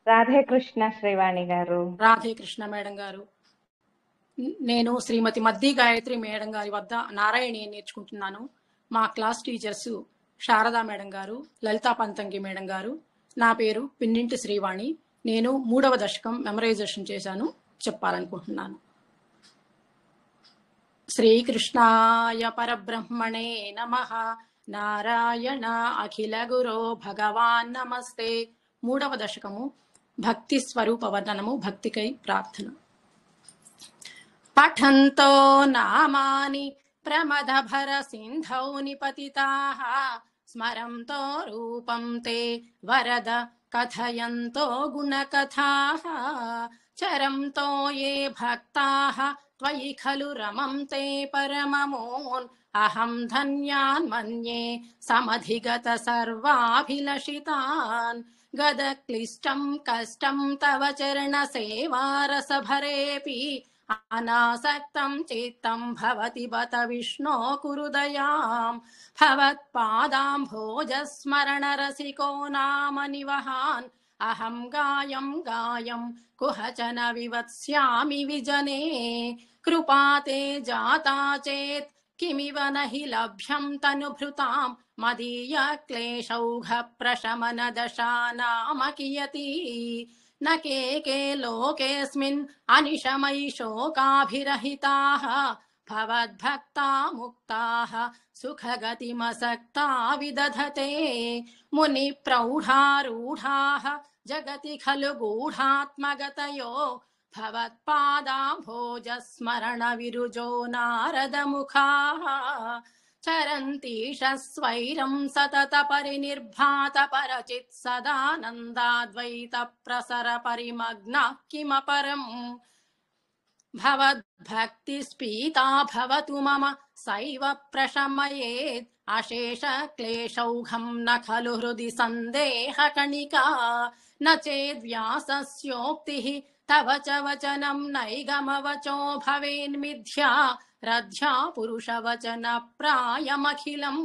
రాధే కృష్ణ శ్రీవాణి గారు. రాధే కృష్ణ మేడం గారు. నేను శ్రీమతి మద్ది గాయత్రి మేడం గారి వద్ద నారాయణి నేర్చుకుంటున్నాను. మా క్లాస్ టీచర్స్ శారదా మేడం గారు, లలితా పంతంగి మేడం గారు. నా పేరు పిన్నింటి శ్రీవాణి. నేను 3వ దశకం మెమరైజేషన్ చేశాను, చెప్పాలనుకుంటున్నాను. శ్రీకృష్ణాయ పరబ్రహ్మణే నమః. నారాయణ అఖిల గురో భగవాన్ నమస్తే. 3వ దశకము భక్తి స్వరూప వర్ణనము, భక్తికై ప్రార్థన. పఠంతో నామాని ప్రమదభర సింధౌ నిపతితాః స్మరంతో రూపం తే వరద కథయంతో గుణకథాః చరంతో ఏ భక్తాః త్వయి ఖలు రమంతే పరమమూన్ అహం ధన్యాన్ మన్యే సమధిగత సర్వాభిలషితాన్ గదక్లిష్టం కష్టం తవ చరణ సేవారసభరేపి అనాసక్తం చిత్తం భవతి బత విష్ణో కురు దయాం భవత్పాదాంభోజస్మరణ రసికో నామ నివహాన్ అహం గాయం గాయం కుహచన వివత్స్యామి విజనే కృపాతే జాతా చేత్ కిమివ నహి లభ్యం తనుభృతాం మదీయ క్లేశౌఘ ప్రశమన దశా నామ కియతి न के लोकेऽस्मिन् अनिशमयि शोकाभिरहिताः भवद्भक्ता मुक्ताः सुखगतिमसक्ता विदधते मुनिप्रौढारूढाः जगति खलु गूढात्मगतयो भवत्पादाम्भोजस्मरणविरुजो नारदमुखाः चरन्तीश स्वैरं सतत परिनिर्भात परचित् सदानन्दाद्वैत प्रसर परिमग्ना किमपरम् भवद्भक्तिस्पीता भवतु मम सैव प्रशमयेत् अशेष क्लेशौघं न खलु हृदि सन्देहकणिका न चेद्व्यासस्योक्तिः तव च वचनं नैगमवचो भवेन्मिथ्या रध्या पुरुषवचन प्रायमखिलम्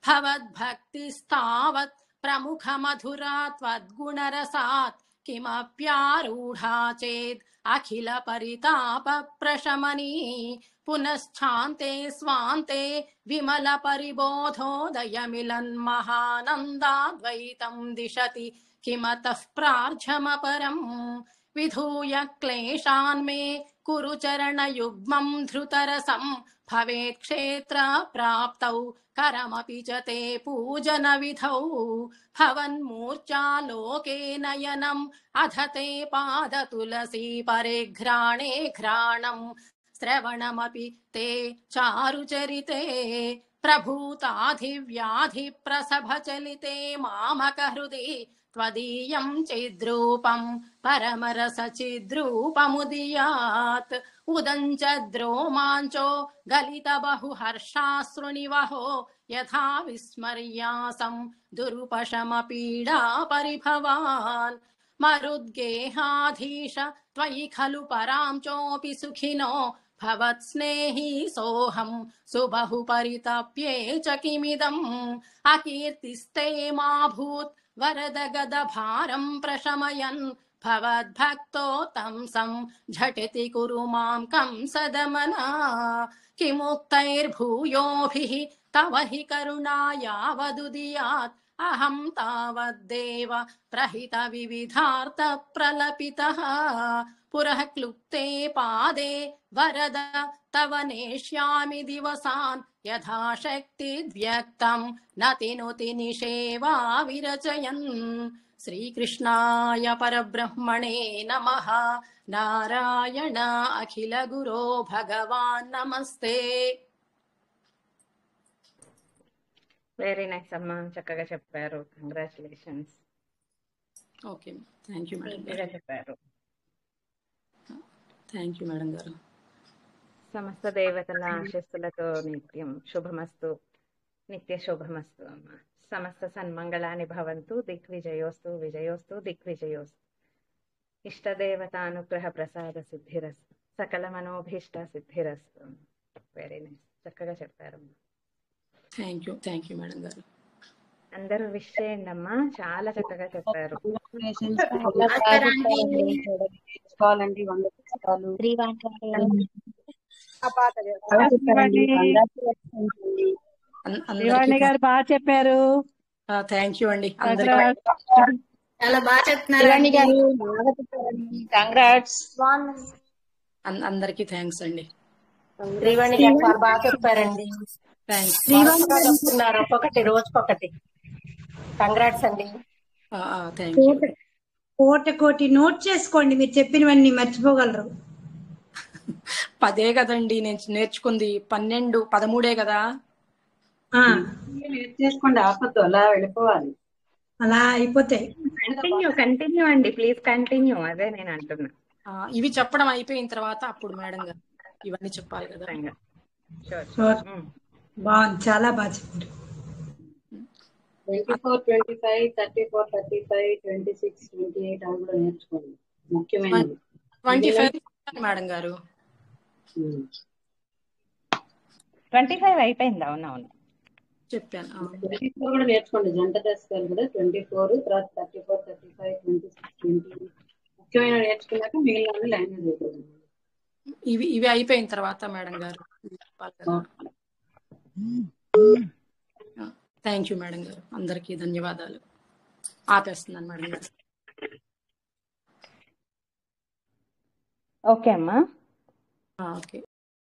भवद्भक्तिस्तावत् प्रमुख मधुरा त्वद्गुणरसात् किमप्यारूढा चेत् अखिल परिताप प्रशमनी पुनश्चान्ते स्वान्ते विमल परिबोधोदयमिलन् महानन्दाद्वैतं दिशति किमतः प्रार्झमपरम् विधूय क्लेशान् मे कुरु चरणयुग्मं धृतरसं भवेत् क्षेत्र प्राप्तौ करमपि च ते पूजन विधौ भवन्मूर्च्छा लोके नयनम् अध ते पाद तुलसी परिघ्राणे घ्राणम् श्रवणमपि ते चारुचरिते प्रभूताधिव्याधि प्रसभचलिते मामकहृदि त्वदीयं चिद्रूपं परमरसचिद्रूपमुदीयात् उदञ्चद्रोमाञ्चो गलित बहुहर्षाश्रुनिवहो यथा विस्मर्यासं दुरुपशमपीडा परिभवान् मरुद्गेहाधीश त्वयि खलु परां चोऽपि सुखिनो भवत्स्नेही सोऽहं सुबहु परितप्ये च किमिदम् अकीर्तिस्ते मा भूत् वरद गद भारं प्रशमयन् भवद्भक्तो तंसं झटिति कुरु मां कंसदमना किमुक्तैर्भूयोभिः तव हि करुणा यावदुदीयात् अहं तावद्देव प्रहित विविधार्थ प्रलपितः पुरः क्लुप्ते पादे वरद तव नेष्यामि दिवसान् यथाशक्तिद्व्यक्तं नतिनुति निषेवा विरचयन् श्रीकृष्णाय परब्रह्मणे नमः नारायण अखिल गुरो भगवान् नमस्ते వెరీ నైస్ అమ్మా, చక్కగా చెప్పారు. Congratulations. Okay, thank you madam నీట్గా చెప్పారు. థ్యాంక్ యూ మేడం గారు. సమస్త దేవతల ఆశీస్సులతో నిత్యం శుభమస్తు, నిత్య శుభమస్తు అమ్మ. సమస్త సన్మంగళాని భవంతు, దిగ్విజయోస్తు, విజయోస్తు, దిగ్విజయోస్తు. ఇష్టదేవతానుగ్రహ ప్రసాద సిద్ధిరస్తు, సకల మనోభీష్ట సిద్ధిరస్తు. వెరీ నైస్, చక్కగా చెప్పారమ్మా. థ్యాంక్ యూ మేడం గారు. అందరూ విష్ చేయండి అమ్మా, చాలా చక్కగా చెప్పారు. పేషెంట్స్ చాలా బాగా చెప్పారండి. నేర్చుకోవాలండి 100 పుస్తకాలు బాగా చెప్పారండి. కంగ్రాచులేషన్స్ అండి. శ్రీవాణి గారు బాగా చెప్పారు. థ్యాంక్ యూ అండి అందరికి. కంగ్రాట్స్. చాలా బాగా చెప్తున్నారు శ్రీవాణి గారు బాగా చెప్పారండి. కంగ్రాట్స్. అందరికి థ్యాంక్స్ అండి. శ్రీవాణి గారు చాలా బాగా చెప్పారండి. థ్యాంక్స్. బాగా చెప్తున్నారు, ఒక్కొక్కటి రోజుకొకటి. కంగ్రాట్స్ అండి. Thank you. కోటి నోట్ చేసుకోండి, మీరు చెప్పినవన్నీ మర్చిపోగలరు. 10 కదండి నేను నేర్చుకుంది, 12 13 కదా. నేర్చేసుకోండి, ఆపద్దు, అలా వెళ్ళిపోవాలి. అలా అయిపోతాయి. కంటిన్యూ అండి, ప్లీజ్ కంటిన్యూ. అదే నేను అంటున్నా. ఇవి చెప్పడం అయిపోయిన తర్వాత అప్పుడు మేడం గారు ఇవన్నీ చెప్పాలి కదా. బాగుంది, చాలా బాగా చెప్పారు. 24, 25, 34, 35, 26, 28 అవి కూడా నేర్చుకోండి, ముఖ్యమైనది. 25 మేడం గారు. 25 అయిపోయింది. అవునవును చెప్పాను. 24 కూడా నేర్చుకోండి, జంట దశకాలు కూడా 24, తర్వాత 34, 35, 26, 20 ముఖ్యమైన నేర్చుకున్నాక మిగిలిన లాంగ్వేజ్ అయిపోతుంది. ఇవి అయిపోయిన తర్వాత మేడం గారు చెప్పాలి కదా. థ్యాంక్ యూ మేడం గారు, అందరికీ ధన్యవాదాలు. ఆపేస్తున్నాను మేడం గారు. ఓకే అమ్మా. ఓకే.